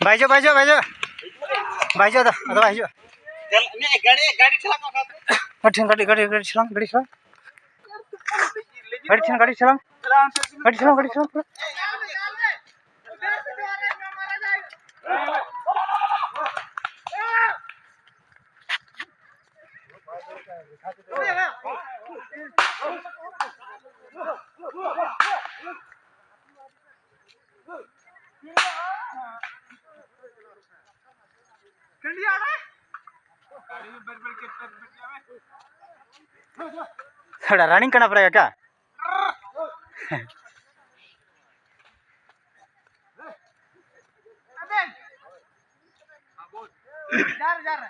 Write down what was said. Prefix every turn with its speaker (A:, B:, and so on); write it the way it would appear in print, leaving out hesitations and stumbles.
A: भाईजो भाईजो भाईजो भाईजो आता भाईजो गाड़ी गाड़ी गाड़ी चलाओ गाड़ी चलाओ गाड़ी चलाओ गाड़ी चलाओ गाड़ी चलाओ गाड़ी चलाओ थोड़ा रनिंग करना पड़ेगा क्या? जा रहा